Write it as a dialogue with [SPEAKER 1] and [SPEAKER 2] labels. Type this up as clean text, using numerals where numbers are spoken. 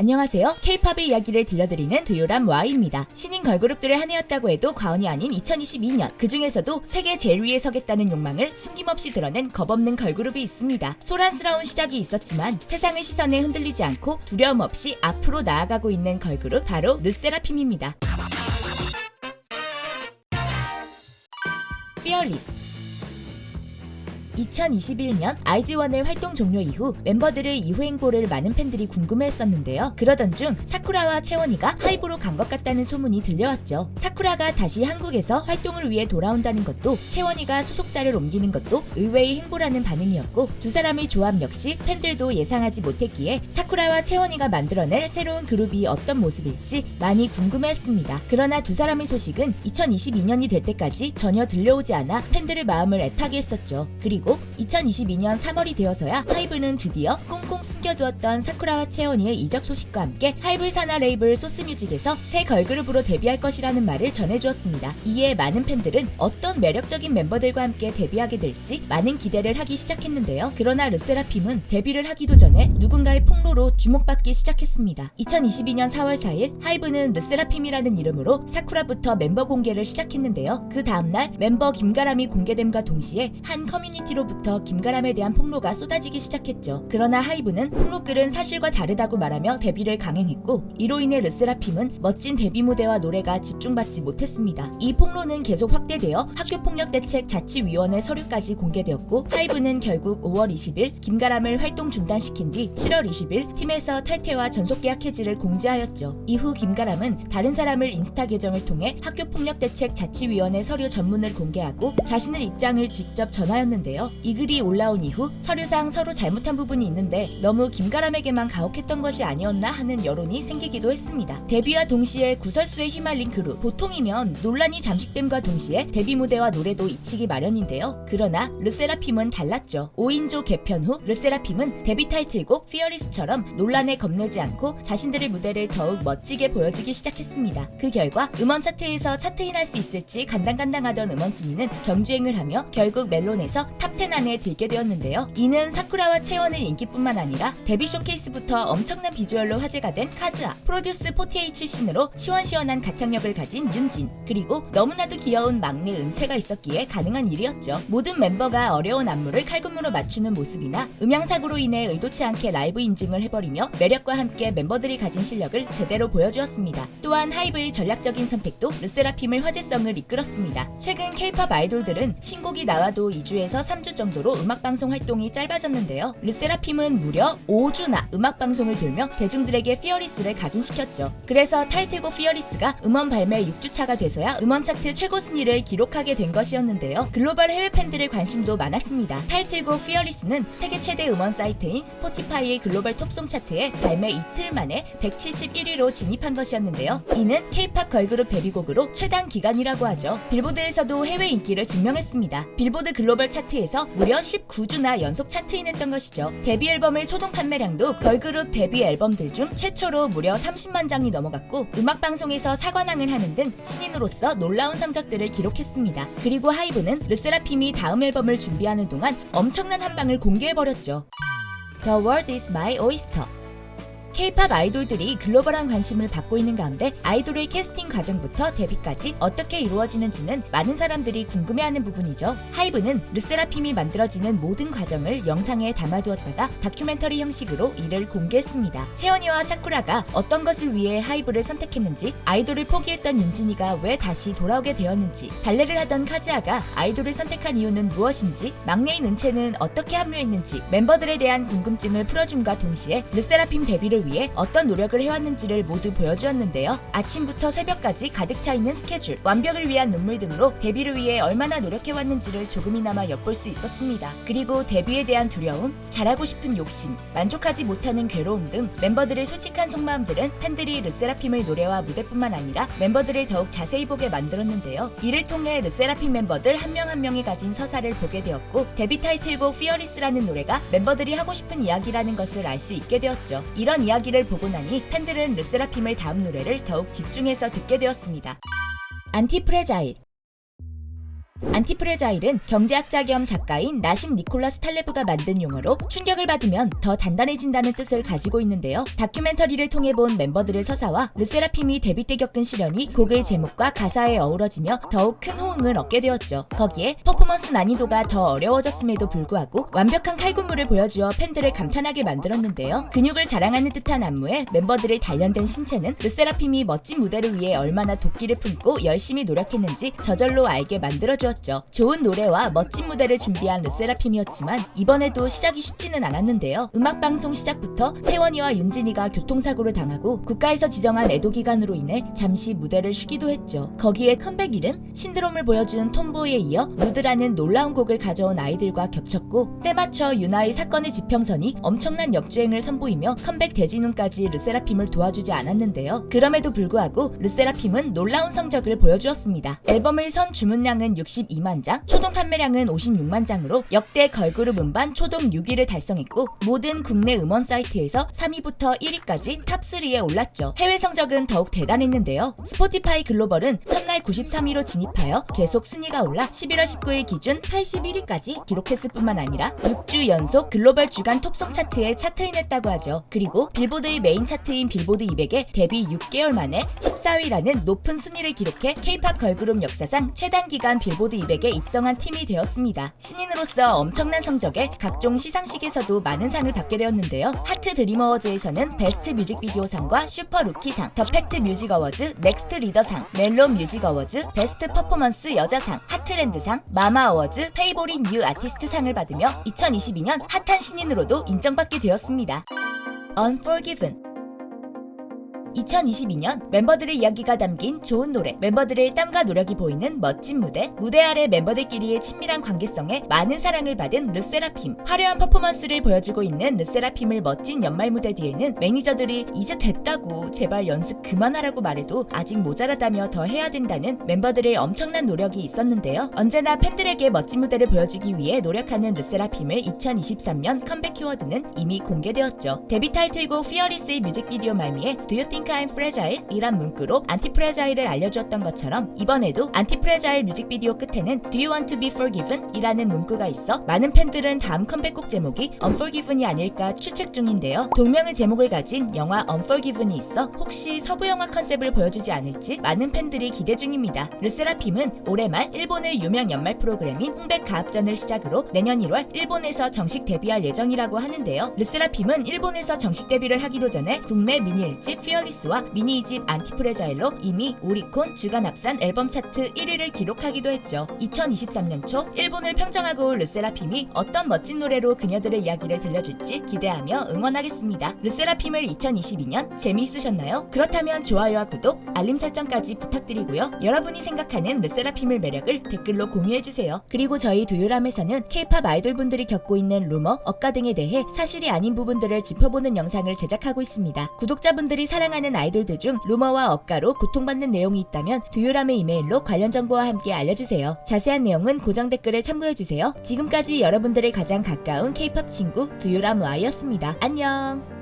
[SPEAKER 1] 안녕하세요. K-팝의 이야기를 들려드리는 두요람 Y입니다. 신인 걸그룹들의 한 해였다고 해도 과언이 아닌 2022년, 그 중에서도 세계 제일 위에 서겠다는 욕망을 숨김없이 드러낸 겁없는 걸그룹이 있습니다. 소란스러운 시작이 있었지만 세상의 시선에 흔들리지 않고 두려움 없이 앞으로 나아가고 있는 걸그룹, 바로 르세라핌입니다. Fearless. 2021년 아이즈원의 활동 종료 이후 멤버들의 이후 행보를 많은 팬들이 궁금해했었는데요. 그러던 중 사쿠라와 채원이가 하이브로 간 것 같다는 소문이 들려왔죠. 사쿠라가 다시 한국에서 활동을 위해 돌아온다는 것도, 채원이가 소속사를 옮기는 것도 의외의 행보라는 반응이었고, 두 사람의 조합 역시 팬들도 예상하지 못했기에 사쿠라와 채원이가 만들어낼 새로운 그룹이 어떤 모습일지 많이 궁금해했습니다. 그러나 두 사람의 소식은 2022년이 될 때까지 전혀 들려오지 않아 팬들의 마음을 애타게 했었죠. 그리고 2022년 3월이 되어서야 하이브는 드디어 꽁꽁 숨겨두었던 사쿠라와 채원이의 이적 소식과 함께 하이브 산하 레이블 소스뮤직에서 새 걸그룹으로 데뷔할 것이라는 말을 전해주었습니다. 이에 많은 팬들은 어떤 매력적인 멤버들과 함께 데뷔하게 될지 많은 기대를 하기 시작했는데요. 그러나 르세라핌은 데뷔를 하기도 전에 누군가의 폭로로 주목받기 시작했습니다. 2022년 4월 4일 하이브는 르세라핌이라는 이름으로 사쿠라부터 멤버 공개를 시작했는데요. 그 다음날 멤버 김가람이 공개됨과 동시에 한 커뮤니티로부터 김가람에 대한 폭로가 쏟아지기 시작했죠. 그러나 하이브는 폭로글은 사실과 다르다고 말하며 데뷔를 강행했고, 이로 인해 르세라핌은 멋진 데뷔 무대와 노래가 집중받지 못했습니다. 이 폭로는 계속 확대되어 학교폭력대책자치위원회 서류까지 공개되었고, 하이브는 결국 5월 20일 김가람을 활동 중단시킨 뒤 7월 20일 팀에서 탈퇴와 전속계약 해지를 공지하였죠. 이후 김가람은 다른 사람을 인스타 계정을 통해 학교폭력대책자치위원회 서류 전문을 공개하고 자신의 입장을 직접 전하였는데요. 이 글이 올라온 이후 서류상 서로 잘못한 부분이 있는데 너무 김가람에게만 가혹했던 것이 아니었나 하는 여론이 생기기도 했습니다. 데뷔와 동시에 구설수에 휘말린 그룹, 보통이면 논란이 잠식됨과 동시에 데뷔 무대와 노래도 잊히기 마련인데요. 그러나 르세라핌은 달랐죠. 5인조 개편 후 르세라핌은 데뷔 타이틀곡 Fearless처럼 논란에 겁내지 않고 자신들의 무대를 더욱 멋지게 보여주기 시작했습니다. 그 결과 음원 차트에서 차트인할 수 있을지 간당간당하던 음원 순위는 정주행을 하며 결국 멜론에서 탑10 안에 들게 되었는데요. 이는 사쿠라와 채원의 인기뿐만 아니라 데뷔 쇼케이스부터 엄청난 비주얼로 화제가 된 카즈아, 프로듀스 48 출신으로 시원시원한 가창력을 가진 윤진, 그리고 너무나도 귀여운 막내 은채가 있었기에 가능한 일이었죠. 모든 멤버가 어려운 안무를 칼군무로 맞추는 모습이나 음향사고로 인해 의도치 않게 라이브 인증을 해버리며 매력과 함께 멤버들이 가진 실력을 제대로 보여주었습니다. 또한 하이브의 전략적인 선택도 르세라핌을 화제성을 이끌었습니다. 최근 K-팝 아이돌들은 신곡이 나와도 2주에서 3주 정도로 음악방송 활동이 짧아졌는데요. 르세라핌은 무려 5주나 음악방송을 돌며 대중들에게 Fearless를 각인시켰죠. 그래서 타이틀곡 Fearless가 음원 발매 6주차가 돼서야 음원 차트 최고 순위를 기록하게 된 것이었는데요. 글로벌 해외 팬들의 관심도 많았습니다. 타이틀곡 Fearless는 세계 최대 음원 사이트인 스포티파이의 글로벌 톱송 차트에 발매 이틀 만에 171위로 진입한 것이었는데요. 이는 K-팝 걸그룹 데뷔곡으로 최단 기간이라고 하죠. 빌보드에서도 해외 인기를 증명했습니다. 빌보드 글로벌 차트에서 무려 19주나 연속 차트인했던 것이죠. 데뷔 앨범의 초동 판매량도 걸그룹 데뷔 앨범들 중 최초로 무려 30만 장이 넘어갔고, 음악방송에서 사관왕을 하는 등 신인으로서 놀라운 성적들을 기록했습니다. 그리고 하이브는 르세라핌이 다음 앨범을 준비하는 동안 엄청난 한방을 공개해버렸죠. The World is My Oyster. K-팝 아이돌들이 글로벌한 관심을 받고 있는 가운데 아이돌의 캐스팅 과정부터 데뷔까지 어떻게 이루어지는지는 많은 사람들이 궁금해하는 부분이죠. 하이브는 르세라핌이 만들어지는 모든 과정을 영상에 담아두었다가 다큐멘터리 형식으로 이를 공개했습니다. 채원이와 사쿠라가 어떤 것을 위해 하이브를 선택했는지, 아이돌을 포기했던 윤진이가 왜 다시 돌아오게 되었는지, 발레를 하던 카즈아가 아이돌을 선택한 이유는 무엇인지, 막내인 은채는 어떻게 합류했는지, 멤버들에 대한 궁금증을 풀어줌과 동시에 르세라핌 데뷔를 위해 어떤 노력을 해왔는지를 모두 보여주었는데요. 아침부터 새벽까지 가득 차 있는 스케줄, 완벽을 위한 눈물 등으로 데뷔를 위해 얼마나 노력해왔는지를 조금이나마 엿볼 수 있었습니다. 그리고 데뷔에 대한 두려움, 잘하고 싶은 욕심, 만족하지 못하는 괴로움 등 멤버들의 솔직한 속마음들은 팬들이 르세라핌의 노래와 무대뿐만 아니라 멤버들을 더욱 자세히 보게 만들었는데요. 이를 통해 르세라핌 멤버들 한 명 한 명이 가진 서사를 보게 되었고, 데뷔 타이틀곡 Fearless라는 노래가 멤버들이 하고 싶은 이야기라는 것을 알 수 있게 되었죠. 이런 이야기를 보고 나니 팬들은 르세라핌의 다음 노래를 더욱 집중해서 듣게 되었습니다. 안티프레자일. 안티프레자일은 경제학자 겸 작가인 나심 니콜라스 탈레브가 만든 용어로 충격을 받으면 더 단단해진다는 뜻을 가지고 있는데요. 다큐멘터리를 통해 본 멤버들의 서사와 르세라핌이 데뷔 때 겪은 시련이 곡의 제목과 가사에 어우러지며 더욱 큰 호응을 얻게 되었죠. 거기에 퍼포먼스 난이도가 더 어려워졌음에도 불구하고 완벽한 칼군무를 보여주어 팬들을 감탄하게 만들었는데요. 근육을 자랑하는 듯한 안무에 멤버들의 단련된 신체는 르세라핌이 멋진 무대를 위해 얼마나 도끼를 품고 열심히 노력했는지 저절로 알게 만들어주었죠. 좋은 노래와 멋진 무대를 준비한 르세라핌이었지만 이번에도 시작이 쉽지는 않았는데요. 음악방송 시작부터 채원이와 윤진이가 교통사고를 당하고 국가에서 지정한 애도기간으로 인해 잠시 무대를 쉬기도 했죠. 거기에 컴백일은 신드롬을 보여준 톰보이에 이어 루드라는 놀라운 곡을 가져온 아이들과 겹쳤고 때맞춰 유나의 사건의 지평선이 엄청난 역주행을 선보이며 컴백 대진운까지 르세라핌을 도와주지 않았는데요. 그럼에도 불구하고 르세라핌은 놀라운 성적을 보여주었습니다. 앨범의 선 주문량은 62만 장, 초동 판매량은 56만 장으로 역대 걸그룹 음반 초동 6위를 달성했고 모든 국내 음원 사이트에서 3위부터 1위까지 탑3에 올랐죠. 해외 성적은 더욱 대단했는데요. 스포티파이 글로벌은 첫날 93위로 진입하여 계속 순위가 올라 11월 19일 기준 81위까지 기록했을 뿐만 아니라 6주 연속 글로벌 주간 톱송 차트에 차트인했다고 하죠. 그리고 빌보드의 메인 차트인 빌보드 200에 데뷔 6개월 만에 14위라는 높은 순위를 기록해 K-팝 걸그룹 역사상 최단 기간 빌보드 200에 입성한 팀이 되었습니다. 신인으로서 엄청난 성적에 각종 시상식에서도 많은 상을 받게 되었는데요. 하트 드림 어워즈에서는 베스트 뮤직비디오상과 슈퍼 루키상, 더 팩트 뮤직 어워즈, 넥스트 리더상, 멜론 뮤직 어워즈, 베스트 퍼포먼스 여자상, 하트랜드상, 마마 어워즈, 페이보릿 뉴 아티스트상을 받으며 2022년 핫한 신인으로도 인정받게 되었습니다. Unforgiven 2022년 멤버들의 이야기가 담긴 좋은 노래, 멤버들의 땀과 노력이 보이는 멋진 무대 아래 멤버들끼리의 친밀한 관계성에 많은 사랑을 받은 르세라핌. 화려한 퍼포먼스를 보여주고 있는 르세라핌을 멋진 연말 무대 뒤에는 매니저들이 이제 됐다고 제발 연습 그만하라고 말해도 아직 모자라다며 더 해야 된다는 멤버들의 엄청난 노력이 있었는데요. 언제나 팬들에게 멋진 무대를 보여주기 위해 노력하는 르세라핌의 2023년 컴백 키워드는 이미 공개되었죠. 데뷔 타이틀곡 Fearless의 뮤직비디오 말미에 Do You Think I'm Fragile? 이란 문구로 안티프레자일을 알려주었던 것처럼 이번에도 안티프레자일 뮤직비디오 끝에는 Do you want to be forgiven? 이라는 문구가 있어 많은 팬들은 다음 컴백곡 제목이 Unforgiven이 아닐까 추측 중인데요. 동명의 제목을 가진 영화 Unforgiven이 있어 혹시 서부 영화 컨셉을 보여주지 않을지 많은 팬들이 기대 중입니다. 르세라핌은 올해 말 일본의 유명 연말 프로그램인 홍백 가합전을 시작으로 내년 1월 일본에서 정식 데뷔할 예정이라고 하는데요. 르세라핌은 일본에서 정식 데뷔를 하기도 전에 국내 미니 1집 Fearless 와 미니 2집 안티프레자일로 이미 오리콘 주간 합산 앨범 차트 1위를 기록하기도 했죠. 2023년 초 일본을 평정하고 올 르세라핌이 어떤 멋진 노래로 그녀들의 이야기를 들려줄지 기대하며 응원하겠습니다. 르세라핌을 2022년 재미있으셨나요? 그렇다면 좋아요와 구독, 알림 설정까지 부탁드리고요. 여러분이 생각하는 르세라핌의 매력을 댓글로 공유해주세요. 그리고 저희 두유람에서는 K-팝 아이돌분들이 겪고 있는 루머, 억가 등에 대해 사실이 아닌 부분들을 짚어보는 영상을 제작하고 있습니다. 구독자분들이 사랑하는 아이돌들 중 루머와 억가로 고통받는 내용이 있다면 두유람의 이메일로 관련 정보와 함께 알려주세요. 자세한 내용은 고정 댓글을 참고해주세요. 지금까지 여러분들의 가장 가까운 K-팝 친구 두유람 Y였습니다. 안녕.